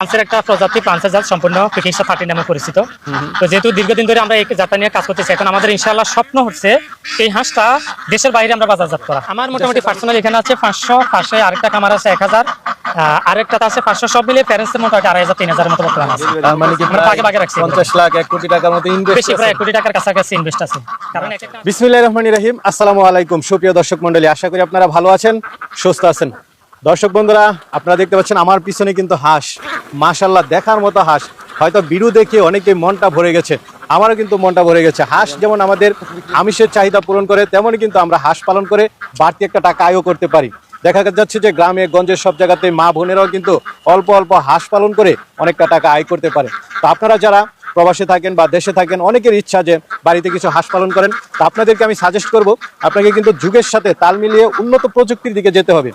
ফ্রান্সের একটা প্রজাতি ফ্রান্সের জাত সম্পূর্ণ পিকিংসা 13 নামে পরিচিত। তো যেহেতু দীর্ঘদিন ধরে আমরা এই জাতটা নিয়ে কাজ করতেছি, এখন আমাদের ইনশাআল্লাহ স্বপ্ন হচ্ছে এই হাঁসটা দেশের বাইরে আমরা বাজারজাত করা। আমার মোটামুটি পার্সোনাল এখানে আছে 500, পাশে আরেকটা খামার আছে 1000, আরেকটা আছে 500, সব মিলিয়ে প্যারেন্টসের মোটামুটি 2500 3000 এর মতো বর্তমানে আছে। তার মানে কি ভাগে ভাগে রাখছি 50 লাখ 1 কোটি টাকার মতো ইনভেস্ট বেশি, প্রায় 1 কোটি টাকার কাছাকাছি ইনভেস্ট আছে। কারণ বিসমিল্লাহির রহমানির রহিম। আসসালামু আলাইকুম সুপ্রিয় দর্শক মণ্ডলী, আশা করি আপনারা ভালো আছেন, সুস্থ আছেন। দর্শক বন্ধুরা, আপনারা দেখতে পাচ্ছেন আমার পিছনে কিন্তু হাঁস, মাশাআল্লাহ দেখার মতো হাঁস। হয়তো ভিডিও দেখে অনেকে মনটা ভরে গেছে, আমারও কিন্তু মনটা ভরে গেছে। হাঁস যেমন আমাদের আমিষের চাহিদা পূরণ করে, তেমনই কিন্তু আমরা হাঁস পালন করে বাড়তি একটা টাকা আয়ও করতে পারি। দেখা যাচ্ছে যে গ্রামে গঞ্জের সব জায়গাতে মা বোনেরাও কিন্তু অল্প অল্প হাঁস পালন করে অনেকটা টাকা আয় করতে পারে। তো আপনারা যারা প্রবাসে থাকেন বা দেশে থাকেন, অনেকের ইচ্ছা যে বাড়িতে কিছু হাঁস পালন করেন, তো আপনাদেরকে আমি সাজেস্ট করব, আপনাকে কিন্তু যুগের সাথে তাল মিলিয়ে উন্নত প্রযুক্তির দিকে যেতে হবে।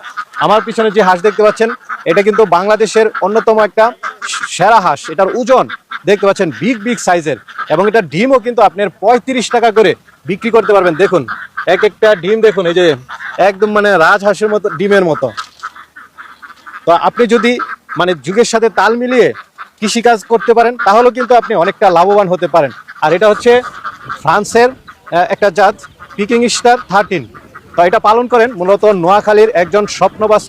আমার পিছনে যে হাঁস দেখতে পাচ্ছেন, এটা কিন্তু বাংলাদেশের অন্যতম একটা সেরা হাঁস। এটার ওজন দেখতে পাচ্ছেন বিগ বিগ সাইজের, এবং এটা ডিমও কিন্তু আপনার 35 টাকা করে বিক্রি করতে পারবেন। দেখুন এক একটা ডিম দেখুন, এই যে একদম মানে রাজহাঁসের মতো ডিমের মতো। তো আপনি যদি মানে যুগের সাথে তাল মিলিয়ে কৃষিকাজ করতে পারেন, তাহলেও কিন্তু আপনি অনেকটা লাভবান হতে পারেন। আর এটা হচ্ছে ফ্রান্সের একটা জাত পিকিং স্টার 13। তো এটা পালন করেন মূলত নোয়াখালীর একজন স্বপ্নবাজ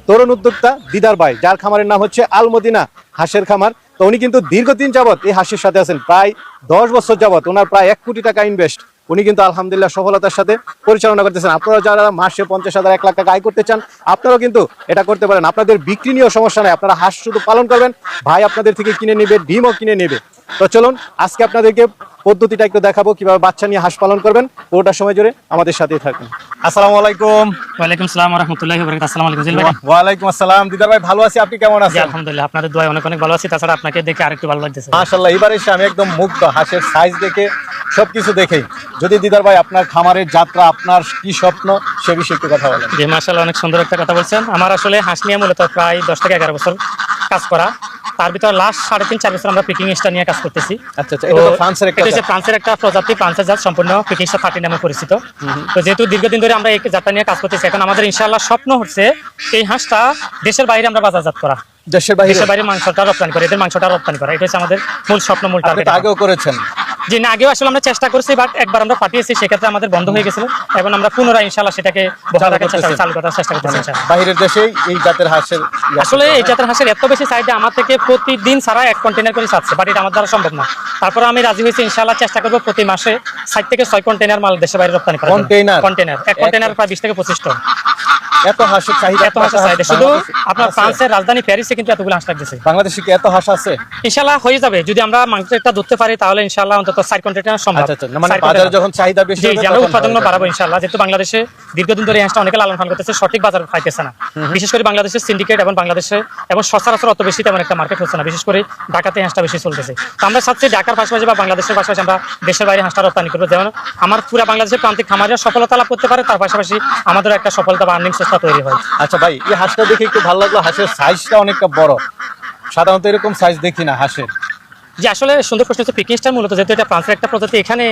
তরুণ উদ্যোক্তা দিদার ভাই, যার খামারের নাম হচ্ছে আলমদিনা হাঁসের খামার। তো উনি কিন্তু দীর্ঘদিন যাবৎ এই হাঁসের সাথে আছেন, প্রায় 10 বছর যাবৎ। ওনার প্রায় 1 কোটি টাকা ইনভেস্ট, উনি কিন্তু আলহামদুলিল্লাহ সফলতার সাথে পরিচালনা করতেছেন। আপনারা যারা মাসে 50,000 1 লাখ টাকা আয় করতে চান, আপনারাও কিন্তু এটা করতে পারেন। আপনাদের বিক্রি নিয়েও সমস্যা নেই, আপনারা হাঁস শুধু পালন করবেন, ভাই আপনাদের থেকে কিনে নেবে, ডিমও কিনে নেবে। তো চলুন আজকে আপনাদেরকে পদ্ধতিটা একটু দেখাবো কিভাবে বাচ্চা নিয়ে হাঁস পালন করবেন। পুরোটা সময় জুড়ে আমাদের সাথেই থাকুন। আসসালামু আলাইকুম। ওয়ালাইকুম আসসালাম ওয়া রাহমাতুল্লাহি ওয়া বারাকাতুহু। আসসালামু আলাইকুম জিল ভাই। ওয়ালাইকুম আসসালাম দিদার ভাই, ভালো আছি, আপনি কেমন জি আছেন? আলহামদুলিল্লাহ, আপনাদের দোয়ায় অনেক অনেক ভালো আছি। তাছাড়া আপনাকে দেখে আরেকটু ভালো লাগতেছে মাশাআল্লাহ। এবারে এসে আমি একদম মুগ্ধ, হাঁসের সাইজ দেখে, সবকিছু দেখেই। যদি দিদার ভাই আপনার খামারের যাত্রা, আপনার কি স্বপ্ন, সে বিষয়ে একটু কথা বলেন। জি মাশাআল্লাহ, অনেক সুন্দর একটা কথা বলছেন। আমার আসলে হাঁস নিয়ে মূলত প্রায় 10 থেকে 11 বছর কাজ করা। তার ভিতর লাস্ট 3.5-4 বছর আমরা পিকিং স্টার নিয়ে কাজ করতেছি। আচ্ছা আচ্ছা, এটা তো ফ্রান্সের একটা, এটা হচ্ছে ফ্রান্সের একটা প্রজাতি, ফ্রান্সের জাত সম্পূর্ণ পিকিংসা 13 নামে পরিচিত। তো যেহেতু দীর্ঘদিন ধরে আমরা এই জাতটা নিয়ে কাজ করতেছি, এখন আমাদের ইনশাআল্লাহ স্বপ্ন হচ্ছে এই হাঁসটা দেশের বাইরে আমরা বাজারজাত করা, দেশের বাইরে মাংসটা রপ্তানি করে, এদের মাংসটা রপ্তানি করা। এটা হচ্ছে আমাদের মূল স্বপ্ন, মূল টার্গেট। আগেও করেছেন? জি না, আগেও আসলে আমরা চেষ্টা করছি, বাট একবার আমরা পাঠিয়েছি, সেক্ষেত্রে আমাদের বন্ধ হয়ে গেছিল। এবং আমরা পুনরায় ইনশাআল্লাহ সেটাকে চালু করার চেষ্টা করতেছি। বাইরের দেশেই এই জাতের হাঁসের, আসলে এই জাতের হাঁসের এত বেশি চাহিদা, আমার থেকে প্রতিদিন সারা 1 কন্টেনার করে চাচ্ছে, বাট এটা আমার দ্বারা সম্ভব না। তারপরে আমি রাজি হয়েছি, ইনশাআল্লাহ চেষ্টা করবো প্রতি মাসে 7 থেকে 6 কন্টেনার মাল দেশের বাইরে রপ্তানি করা। কন্টেনার, এক কন্টেনার প্রায় 20 থেকে 25 টন। এত হাঁসের চাহিদা, এত হাঁসের চাহিদা শুধু আপনার ফ্রান্সের রাজধানী প্যারিসে কিন্তু এতগুলো হাঁস লাগতেছে। বাংলাদেশে কি এত হাঁস আছে? ইনশাআল্লাহ হয়ে যাবে, যদি আমরা মাংসটা ধরতে পারি, তাহলে ইনশাআল্লাহ অন্তত 4 কন্টেনার সম্ভব। আচ্ছা, মানে বাজারে যখন চাহিদা বেশি হবে আমরা উৎপাদন বাড়াবো ইনশাআল্লাহ। যেহেতু বাংলাদেশে দীর্ঘদিন ধরে এই হাঁসটা অনেকে লালন পালন করতেছে, সঠিক বাজার পাইতেছে না। বিশেষ করে বাংলাদেশের সিন্ডিকেট এবং বাংলাদেশে এবং সচরাচর অত বেশি তেমন একটা মার্কেট হচ্ছে না, বিশেষ করে ঢাকাতে হাঁসটা বেশি চলতেছে। তো আমরা চাচ্ছি ঢাকার পাশাপাশি বা বাংলাদেশের পাশাপাশি আমরা দেশের বাইরে হাঁসটা রপ্তানি করবো, যেমন আমার পুরো বাংলাদেশের প্রান্তিক খামারিরা সফলতা লাভ করতে পারে, তার পাশাপাশি আমাদের একটা সফলতা বা আর্নিং সোর্সটা তৈরি হয়। আচ্ছা ভাই, এই হাঁসটা দেখে একটু ভালো লাগলো, হাঁসের সাইজটা অনেকটা বড়, সাধারণত এরকম সাইজ দেখি না হাঁসের। যে আসলে সুন্দর প্রশ্ন হচ্ছে, পিকিং স্টার মূলত যেহেতু এটা ফ্রান্সের একটা প্রজাতি, এখানে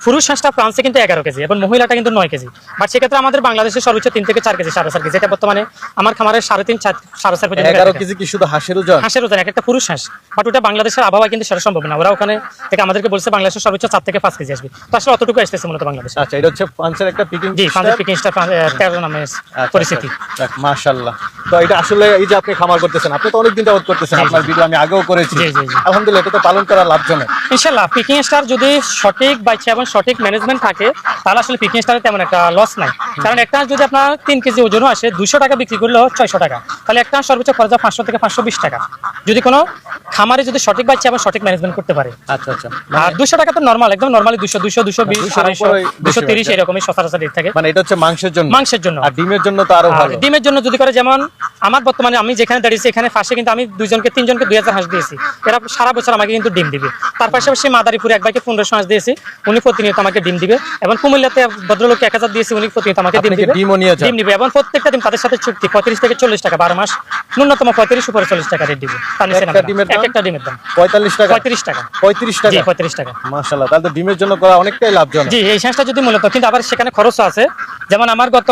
পুরুষ হাঁসটা ফ্রান্সে কিন্তু 11 কেজি এবং মহিলাটা কিন্তু 9 কেজি। বাট সেক্ষেত্রে আমাদের বাংলাদেশের সর্বোচ্চ 3 থেকে 4 কেজি, 4.5 কেজি। এটা বর্তমানে আমার খামারের 3.5 4.5 পর্যন্ত। 11 কেজি কি শুধু হাঁসের ওজন? হাঁসের ওজন, একটা পুরুষ হাঁস। বাট ওটা বাংলাদেশের আবহাওয়া কিন্তু সেটা সম্ভব না। ওরা ওখানে থেকে আমাদেরকে বলছে বাংলাদেশের সর্বোচ্চ 4 থেকে 5 কেজি আসবে। তো আসলে অতটুকু আসতেছে মূলত বাংলাদেশ। আচ্ছা, এটা হচ্ছে ফ্রান্সের একটা পিকিং। জি, ফ্রান্সের পিকিং স্টার 13 নামে পরিচিতি। মাশাআল্লাহ। তো এটা আসলে এই যে আপনি খামার করতেছেন, আপনি তো অনেকদিন যাবত করতেছেন, আপনার ভিডিও আমি আগেও করেছি। আলহামদুলিল্লাহ, এটা তো পালন করা লাভজনক ইনশাআল্লাহ। পিকিং স্টার যদি সঠিক বাচ্চা এবং সঠিক ম্যানেজমেন্ট থাকে, তাহলে আসলে পিকিং স্টারে তেমন একটা লস নাই। কারণ একটা যদি আপনার 3 কেজি ওজনও আসে, 200 টাকা বিক্রি করলেও 600 টাকা, তাহলে একটা সর্বোচ্চ খরচ 500 থেকে 520 টাকা, যদি কোনো খামারে যদি সঠিক বাচ্চা এবং সঠিক ম্যানেজমেন্ট করতে পারে। আচ্ছা আচ্ছা। আর 200 টাকা তো নরমাল, একদম নরমালি 200 220 230 এরকমই সচরাচর রেট থাকে। মানে এটা হচ্ছে মাংসের জন্য। আর ডিমের জন্য তো আরো ভালো। ডিমের জন্য যদি করে, যেমন আমার বর্তমানে আমি যেখানে দাঁড়িয়েছি, এখানে পাশে কিন্তু আমি 2-3জনকে 2000 হাঁস দিয়েছি। এরা সারা বছর আমাকে কিন্তু ডিম দিবে। তার পাশাপাশি মাদারীপুরে এক ভাইকে 1500 হাঁস দিয়েছি, উনি প্রতিনিয়ত আমাকে ডিম দিবে। এবং কুমিল্লাতে ভদ্রলোককে 1000 দিয়েছি, উনি প্রতিনিয়ত আমাকে ডিম দিবে। এবং প্রত্যেকটা ডিম তাদের সাথে চুক্তি 35 থেকে 40 টাকা, 12 মাস ন্যূনতম 35 উপরে 40 টাকা রেট দিবে। একটা ডিমের দাম 45 টাকা। 35 টাকা। 35 টাকা। জি 35 টাকা। মাশাআল্লাহ, তাহলে তো ডিমের জন্য করা অনেকটাই লাভজনক। জি, এই হাঁসটা যদি মূলত, কিন্তু আবার সেখানে খরচও আছে। যেমন আমার গত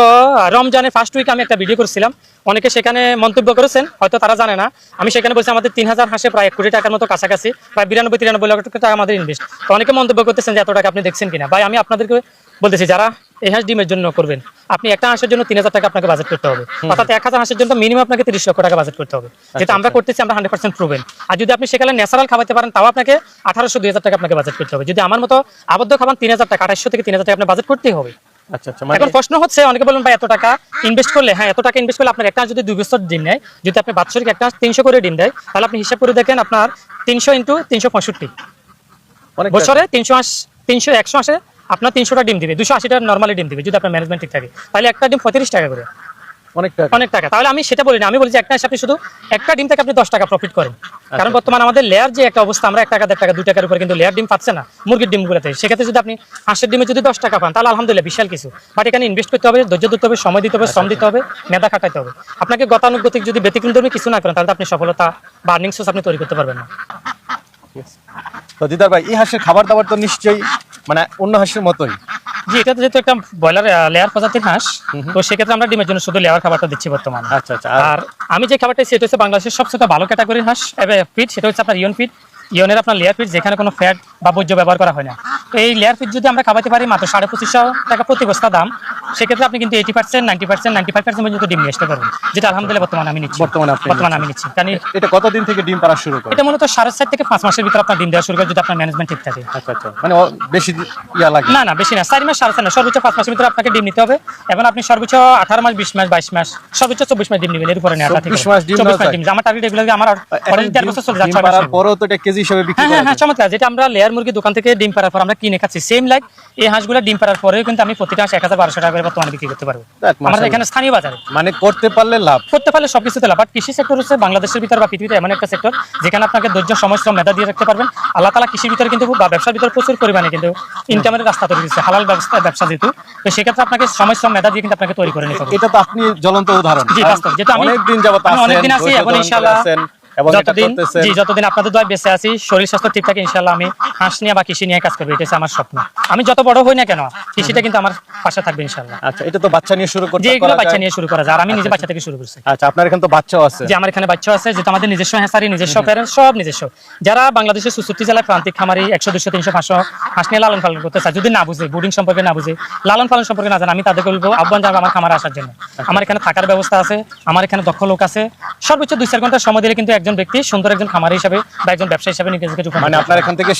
রমজানের ফার্স্ট উইকে আমি একটা ভিডিও করেছিলাম, অনেকে সেখানে মন্তব্য করেছেন, হয়তো তারা জানে না। আমি সেখানে বলছি আমাদের 3000 হাঁসে প্রায় 1 কোটি টাকার মতো কাছাকাছি, প্রায় 92-93 লাখ টাকা আমাদের ইনভেস্ট। তো অনেকে মন্তব্য করতেছেন যে এত টাকা আপনি দেখছেন কিনা। ভাই আমি আপনাদেরকে বলতেছি, যারা এই হাঁস ডিমের জন্য করবেন, আপনি একটা হাঁসের জন্য 3000 টাকা আপনাকে বাজেট করতে হবে, অর্থাৎ 1000 হাঁসের জন্য মিনিমাম আপনাকে 30 লক্ষ টাকা বাজেট করতে হবে, যেটা আমরা করতেছি, আমরা 100% প্রুভেন। আর যদি আপনি সেখানে ন্যাচারাল খাওয়াতে পারেন, তাও আপনাকে 1800-2000 টাকা আপনাকে বাজেট করতে হবে। যদি আমার মতো আবদ্ধ খাবার 3000 টাকা, 2800 থেকে 3000 টাকা আপনার বাজেট করতেই হবে। আচ্ছা আচ্ছা, এখন প্রশ্ন হচ্ছে, অনেকে বলবেন ভাই এত টাকা ইনভেস্ট করলে, হ্যাঁ এত টাকা ইনভেস্ট করলে আপনার একটা হাঁস যদি 2 বছর ডিম নেয়, যদি আপনি বাৎসরিক একটা হাঁস 300 করে ডিম দেয়, তাহলে আপনি হিসাব করে দেখেন আপনার 300 × 365 অনেক বছরে 300 হাঁস, 100 হাঁসে আপনার 300টা ডিম দিবে, 280টা নরমালি ডিম দিবে যদি আপনার ম্যানেজমেন্ট ঠিক থাকে। তাহলে একটা ডিম 35 টাকা করে, অনেক টাকা। তাহলে আমি সেটা বলি না, আমি বলি যে একটা হাঁস আপনি শুধু একটা ডিম থেকে আপনি 10 টাকা প্রফিট করেন। কারণ বর্তমানে আমাদের লেয়ার যে একটা অবস্থা, আমরা 1 টাকা 1.5 টাকা 2 টাকার উপরে কিন্তু লেয়ার ডিম পাচ্ছে না মুরগির ডিমগুলোতে। সেক্ষেত্রে যদি আপনি হাঁসের ডিমে যদি 10 টাকা পান, তাহলে আলহামদুলিল্লাহ বিশাল কিছু। বাট এখানে ইনভেস্ট করতে হবে, ধৈর্য দিতে হবে, সময় দিতে হবে, শ্রম দিতে হবে, মেধা খাটাইতে হবে। আপনাকে গতানুগতিক যদি ব্যতিক্রমধর্মী কিছু না করেন, তাহলে আপনি সফলতা বা আর্নিং সোর্স আপনি তৈরি করতে পারবেন না। তো দিদার ভাই, এই হাঁসের খাবার দাবার তো নিশ্চয়ই মানে অন্য হাঁসের মতোই। জি, এটা যেহেতু একটা ব্রয়লার লেয়ার প্রজাতির হাঁস, তো সেক্ষেত্রে আমরা ডিমের জন্য শুধু লেয়ার খাবারটা দিচ্ছি বর্তমানে। আচ্ছা আচ্ছা। আর আমি যে খাবারটা সেটা হচ্ছে বাংলাদেশের সবচেয়ে ভালো ক্যাটাগরির হাঁস ফিড, সেটা হচ্ছে আপনার ইয়ন ফিড। ইয়নের আপনার লেয়ার ফিড, যেখানে কোনো ফ্যাট বা বর্জ্য ব্যবহার করা হয় না। তো এই লেয়ার ফিড যদি আমরা খাওয়াতে পারি মাত্র 2500 টাকা প্রতি বস্তা দাম, সেক্ষেত্রে আপনি কিন্তু 80%, 90%, 95% পর্যন্ত ডিম নিয়ে আসতে পারবেন, যেটা আলহামদুলিল্লাহ বর্তমানে আমি নিচ্ছি। বর্তমানে আমি নিচ্ছি। কারণ এটা কতদিন থেকে ডিম পাড়া শুরু করে? এটা মূলত 4.5 থেকে 5 মাসের ভিতরে আপনার ডিম দেওয়া শুরু করে, যদি আপনার ম্যানেজমেন্ট ঠিক থাকে। আচ্ছা আচ্ছা, মানে বেশি ইয়া লাগে না, বেশি না, 4 মাস 4.5 না, সর্বোচ্চ 5 মাসের ভিতরে আপনাকে ডিম নিতে হবে। এবং আপনি সর্বোচ্চ 18 মাস, 20 মাস, 22 মাস, সর্বোচ্চ 24 মাস ডিম নেবেন। এর উপরে নেওয়া ঠিক 24 মাস ডিম আছে। 24 মাস ডিম, আমার টার্গেট এগুলো, আমার অলরেডি 1.5 বছর চলে যাচ্ছে। ডিম পাড়ার পরেও তো এটা কেজি হিসেবে বিক্রি করা হ্যাঁ, চমৎকার। যেটা আমরা লেয়ার মুরগি দোকান থেকে ডিম পাড়ার পর আমরা কিনে খাচ্ছি, সেম লাইক এই হাঁসগুলো ডিম পাড়ার পরেও কিন্তু আমি প্রতিটা হাঁস 1000-1200 টাকা করে বর্তমানে বিক্রি করতে পারবো আমাদের এখানে স্থানীয় বাজারে। মানে করতে পারলে লাভ, করতে পারলে সবকিছুতে লাভ। বাট কৃষি সেক্টর হচ্ছে বাংলাদেশের ভিতরে বা পৃথিবীতে এমন একটা সেক্টর যেখানে আপনাকে ধৈর্য, সময়, শ্রম, মেধা দিয়ে রাখতে পারবেন। আল্লাহ তাআলা কৃষির ভিতরে কিন্তু বা ব্যবসার ভিতরে প্রচুর পরিমাণে কিন্তু ইনকামের রাস্তা তৈরি দিচ্ছে, হালাল ব্যবসা যেহেতু। তো সেক্ষেত্রে আপনাকে সময়, শ্রম, মেধা দিয়ে কিন্তু আপনাকে তৈরি করে নিতে হবে। এটা তো আপনি জ্বলন্ত উদাহরণ। জি, বাস্তব। যেটা আমি অনেকদিন যাবত আছেন, অনেকদিন আছি, এবং ইনশাআল্লাহ যতদিন আপনাদের দোয়ায় বেঁচে আছি, শরীর স্বাস্থ্য ঠিক থাকে, ইনশাআল্লাহ আমি হাঁস নিয়ে বা কৃষি নিয়ে কাজ করবো। এটা হচ্ছে আমার স্বপ্ন। আমি যত বড় হই না কেন, কৃষিটা কিন্তু আমার পাশে থাকবে ইনশাআল্লাহ। আচ্ছা, এটা তো বাচ্চা নিয়ে শুরু করতে, যেগুলো বাচ্চা নিয়ে শুরু করা যায়, আর আমি নিজে বাচ্চা থেকে শুরু করছি। আচ্ছা, আপনার এখানে তো বাচ্চাও আছে? যে আমার এখানে বাচ্চা আছে, যেটা আমাদের নিজস্ব হ্যাঁসারি, নিজস্ব প্যারেন্টস, সব নিজস্ব। যারা বাংলাদেশের 64 জেলায় প্রান্তিক খামারি 100, 200, 300, 500 হাঁস নিয়ে লালন পালন করতে চায়, যদি না বুঝে, বোর্ডিং সম্পর্কে না বুঝে, লালন পালন সম্পর্কে না জানে, আমি তাদেরকে বলবো আহ্বান জানাবো আমার খামারে আসার জন্য। আমার এখানে থাকার ব্যবস্থা আছে, আমার এখানে দক্ষ লোক আছে। সর্বোচ্চ 2-4 ঘন্টা সময় দিলে কিন্তু একজন ব্যক্তি সুন্দর একজন খামারি হিসেবে বা একজন ব্যবসা হিসেবে নিজেকে মানে আপনার এখান থেকে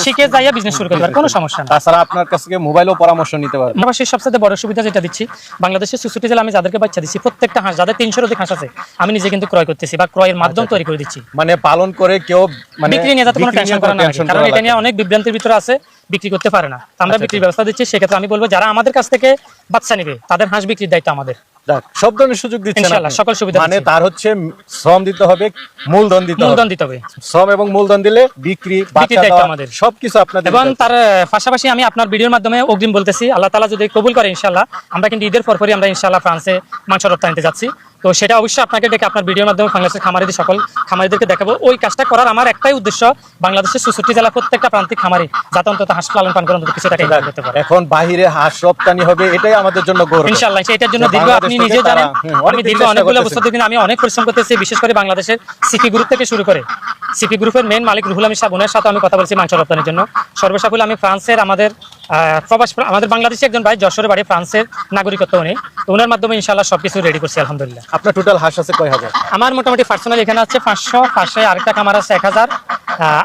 শিখে যাইয়া বিজনেস শুরু করতে পারে, কোনো সমস্যা না। তাছাড়া আপনার কাছ থেকে মোবাইলও পরামর্শ নিতে পারবেন। আমার সবচেয়ে বড় সুবিধা যেটা দিচ্ছি, বাংলাদেশের 64 জেলা আমি যাদেরকে বাচ্চা দিচ্ছি, প্রত্যেকটা হাঁস, যাদের 300-র অধিক হাঁস আছে, আমি নিজে কিন্তু ক্রয় করতেছি বা ক্রয়ের মাধ্যম তৈরি করে দিচ্ছি। মানে পালন করে কেউ মানে বিক্রি নিয়ে যাতে কোনো টেনশন করা না লাগে, কারণ এটা নিয়ে অনেক বিভ্রান্তির ভিতরে আছে, বিক্রি করতে পারে না। আমরা বিক্রির ব্যবস্থা দিচ্ছি। সেক্ষেত্রে আমি বলবো যারা আমাদের কাছ থেকে বাচ্চা নেবে, তাদের হাঁস বিক্রির দায়িত্ব আমাদের। সব ধরনের সুযোগ দিচ্ছেন ইনশাআল্লাহ, সকল সুবিধা মানে তার হচ্ছে শ্রম দিতে হবে, মূলধন দিতে হবে। শ্রম এবং মূলধন দিলে বিক্রির দায়িত্ব আমাদের, সবকিছু আপনাদের। এবং তার পাশাপাশি আমি আপনার ভিডিওর মাধ্যমে অগ্রিম বলতেছি, আল্লাহ তাআলা যদি কবুল করে ইনশাআল্লাহ, আমরা কিন্তু ঈদের পরপরই আমরা ইনশাআল্লাহ ফ্রান্সে মাংস রপ্তানিতে যাচ্ছি। তো সেটা অবশ্যই আপনাকে ডেকে আপনার ভিডিওর মাধ্যমে বাংলাদেশের খামারিদের সকল খামারিদেরকে দেখাবো। ওই কাজটা করার আমার একটাই উদ্দেশ্য, বাংলাদেশের 64 জেলা প্রত্যেকটা প্রান্তিক খামারি যাতে অন্তত হাঁস পালন পান করে অন্তত কিছু টাকা ইনকাম করতে পারে। এখন বাহিরে হাঁস রপ্তানি হবে, এটাই আমাদের জন্য গৌরব ইনশাআল্লাহ। এটার জন্য দীর্ঘ, আপনি নিজে জানেন, আমি দীর্ঘ অনেকগুলো বছর ধরে আমি অনেক পরিশ্রম করতেছি, বিশেষ করে বাংলাদেশের সিপি গ্রুপ থেকে শুরু করে। সিপি গ্রুপের মেইন মালিক রুহুল আমিন সাহেব, ওনার সাথে আমি কথা বলছি মাংস রপ্তানির জন্য। সর্বসাকুল আমি ফ্রান্সের আমাদের বাংলাদেশে একজন ভাই, যশোরে বাড়ি, ফ্রান্সের নাগরিকত্ব উনি, তো ওনার মাধ্যমে ইনশাআল্লাহ সবকিছু রেডি করছি আলহামদুলিল্লাহ। আপনার টোটাল হাঁস আছে কয় হাজার? আমার মোটামুটি পার্সোনাল এখানে আছে 500, পাশে আরেকটা খামার আছে 1000,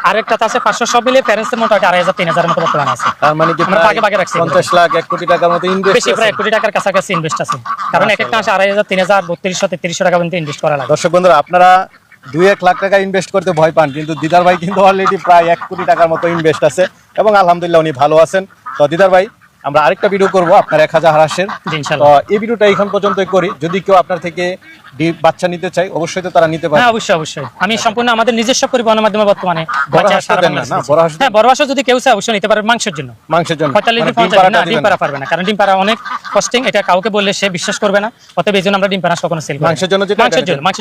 আরেকটাতে আছে 500, সব মিলিয়ে প্যারেন্টসের মোটামুটি 2500-3000 মতো বর্তমানে আছে। তার মানে কি আমরা ভাগে রাখছি 50 লাখ 1 কোটি টাকার মতো ইনভেস্ট, বেশি প্রায় 1 কোটি টাকার কাছাকাছি ইনভেস্ট আছে। কারণ এক একটা হাঁস 2500, 3000, 3200-3300 টাকা পর্যন্ত ইনভেস্ট করা লাগে। দর্শক বন্ধুরা, আপনারা 2-1 লাখ টাকা ইনভেস্ট করতে ভয় পান, কিন্তু দিদার ভাই কিন্তু অলরেডি প্রায় 1 কোটি টাকার মতো ইনভেস্ট আছে এবং আলহামদুলিল্লাহ উনি ভালো আছেন। তো দিদার ভাই, আমরা আরেকটা ভিডিও করব আপনার 1000 হাঁসের। তো এই ভিডিওটা এখন পর্যন্তই করি। যদি কেউ আপনার থেকে বাচ্চা নিতে চায়, অবশ্যই তো তারা নিতে পারে। হ্যাঁ, অবশ্যই। আমি সম্পূর্ণ আমাদের নিজস্ব পরিবহনের মাধ্যমে বর্তমানে বড় হাঁস যদি কেউ চায় অবশ্যই নিতে পারে। মাংসের জন্য 45-50 না, ডিম পাড়া পারবে না, কারণ ডিম পাড়া অনেক কস্টিং, এটা কাউকে বললে সে বিশ্বাস করবে না। অতএব এই জন্য আমরা ডিম পাড়া কখনো সেল করি না। মাংসের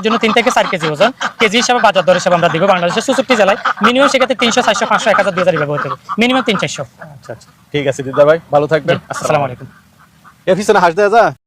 জন্য 3 থেকে 4 কেজি ওজন, কেজি হিসাবে বাজার দর হিসাবে আমরা দিব। বাংলাদেশের 64 জেলায় মিনিমাম সেক্ষেত্রে 300, 400, 500, 1000, 2000 ব্যবহার হবে, মিনিমাম 300-400। আচ্ছা, ঠিক আছে দিদার ভাই, ভালো থাকবেন। আসসালামু আলাইকুম। এফিসে হাঁস দেয়া যা।